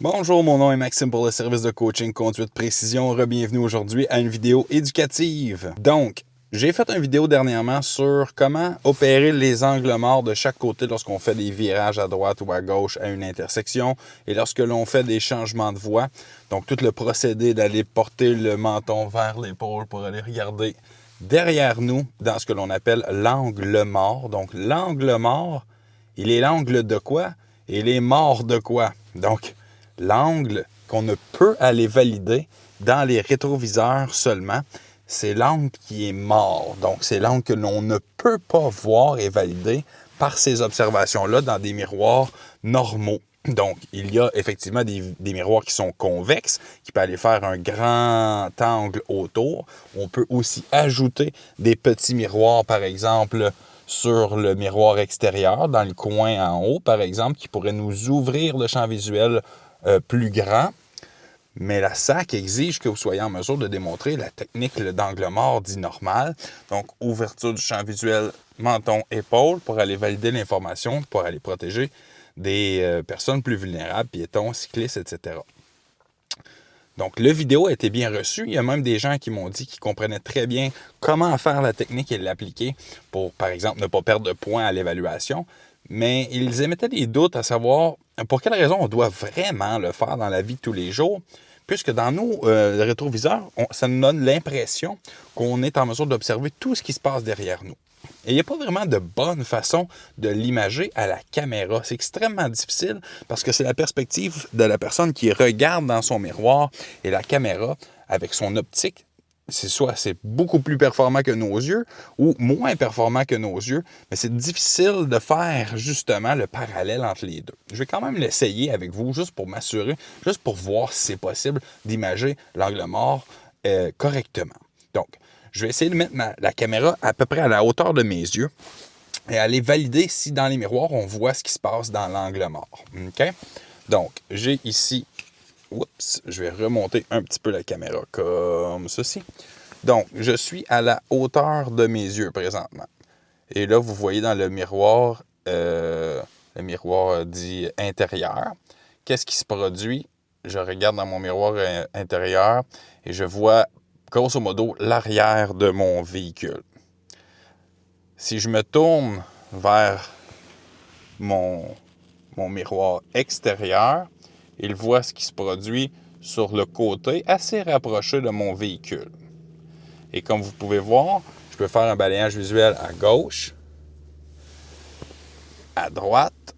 Bonjour, mon nom est Maxime pour le service de coaching conduite précision. Re-bienvenue aujourd'hui à une vidéo éducative. Donc, j'ai fait une vidéo dernièrement sur comment opérer les angles morts de chaque côté lorsqu'on fait des virages à droite ou à gauche à une intersection et lorsque l'on fait des changements de voie. Donc, tout le procédé d'aller porter le menton vers l'épaule pour aller regarder derrière nous dans ce que l'on appelle l'angle mort. Donc, l'angle mort, il est l'angle de quoi? Et il est mort de quoi? Donc, l'angle qu'on ne peut aller valider dans les rétroviseurs seulement, c'est l'angle qui est mort. Donc, c'est l'angle que l'on ne peut pas voir et valider par ces observations-là dans des miroirs normaux. Donc, il y a effectivement des miroirs qui sont convexes, qui peuvent aller faire un grand angle autour. On peut aussi ajouter des petits miroirs, par exemple, sur le miroir extérieur, dans le coin en haut, par exemple, qui pourraient nous ouvrir le champ visuel plus grand, mais la SAC exige que vous soyez en mesure de démontrer la technique d'angle mort dit normal. Donc, ouverture du champ visuel menton-épaule pour aller valider l'information, pour aller protéger des personnes plus vulnérables, piétons, cyclistes, etc. Donc, la vidéo a été bien reçue. Il y a même des gens qui m'ont dit qu'ils comprenaient très bien comment faire la technique et l'appliquer pour, par exemple, ne pas perdre de points à l'évaluation. Mais ils émettaient des doutes à savoir pour quelle raison on doit vraiment le faire dans la vie de tous les jours, puisque dans nos rétroviseurs, ça nous donne l'impression qu'on est en mesure d'observer tout ce qui se passe derrière nous. Et il n'y a pas vraiment de bonne façon de l'imager à la caméra. C'est extrêmement difficile parce que c'est la perspective de la personne qui regarde dans son miroir et la caméra avec son optique. C'est beaucoup plus performant que nos yeux ou moins performant que nos yeux, mais c'est difficile de faire justement le parallèle entre les deux. Je vais quand même l'essayer avec vous juste pour m'assurer, juste pour voir si c'est possible d'imager l'angle mort correctement. Donc, je vais essayer de mettre la caméra à peu près à la hauteur de mes yeux et aller valider si dans les miroirs, on voit ce qui se passe dans l'angle mort. OK? Donc, j'ai ici... Oups, je vais remonter un petit peu la caméra comme ceci. Donc, je suis à la hauteur de mes yeux présentement. Et là, vous voyez dans le miroir dit intérieur. Qu'est-ce qui se produit? Je regarde dans mon miroir intérieur et je vois grosso modo l'arrière de mon véhicule. Si je me tourne vers mon miroir extérieur, il voit ce qui se produit sur le côté assez rapproché de mon véhicule. Et comme vous pouvez voir, je peux faire un balayage visuel à gauche, à droite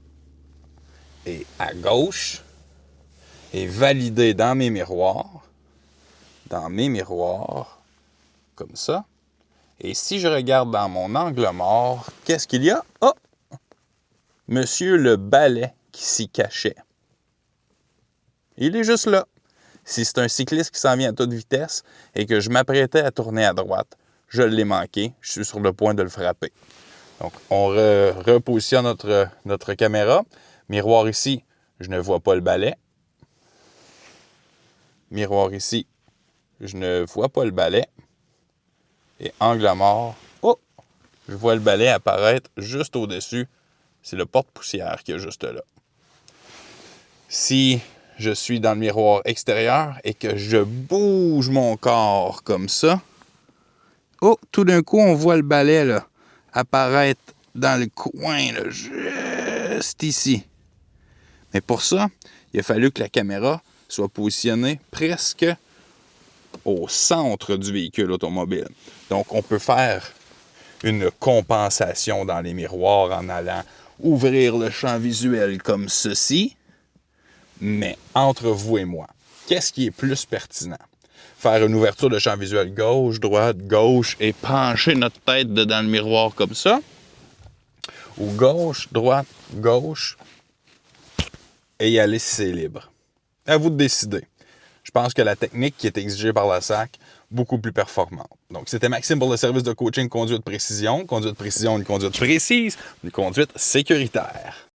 et à gauche et valider dans mes miroirs, comme ça. Et si je regarde dans mon angle mort, qu'est-ce qu'il y a? Oh! Monsieur le balai qui s'y cachait. Il est juste là. Si c'est un cycliste qui s'en vient à toute vitesse et que je m'apprêtais à tourner à droite, je l'ai manqué. Je suis sur le point de le frapper. Donc, on repositionne notre caméra. Miroir ici, je ne vois pas le balai. Miroir ici, je ne vois pas le balai. Et angle mort, oh! Je vois le balai apparaître juste au-dessus. C'est le porte-poussière qui est juste là. Si je suis dans le miroir extérieur et que je bouge mon corps comme ça, oh, tout d'un coup, on voit le balai là, apparaître dans le coin, là, juste ici. Mais pour ça, il a fallu que la caméra soit positionnée presque au centre du véhicule automobile. Donc, on peut faire une compensation dans les miroirs en allant ouvrir le champ visuel comme ceci. Mais entre vous et moi, qu'est-ce qui est plus pertinent? Faire une ouverture de champ visuel gauche, droite, gauche et pencher notre tête dans le miroir comme ça? Ou gauche, droite, gauche et y aller si c'est libre? À vous de décider. Je pense que la technique qui est exigée par la SAC, beaucoup plus performante. Donc, c'était Maxime pour le service de coaching conduite précision. Conduite précision, une conduite précise, une conduite sécuritaire.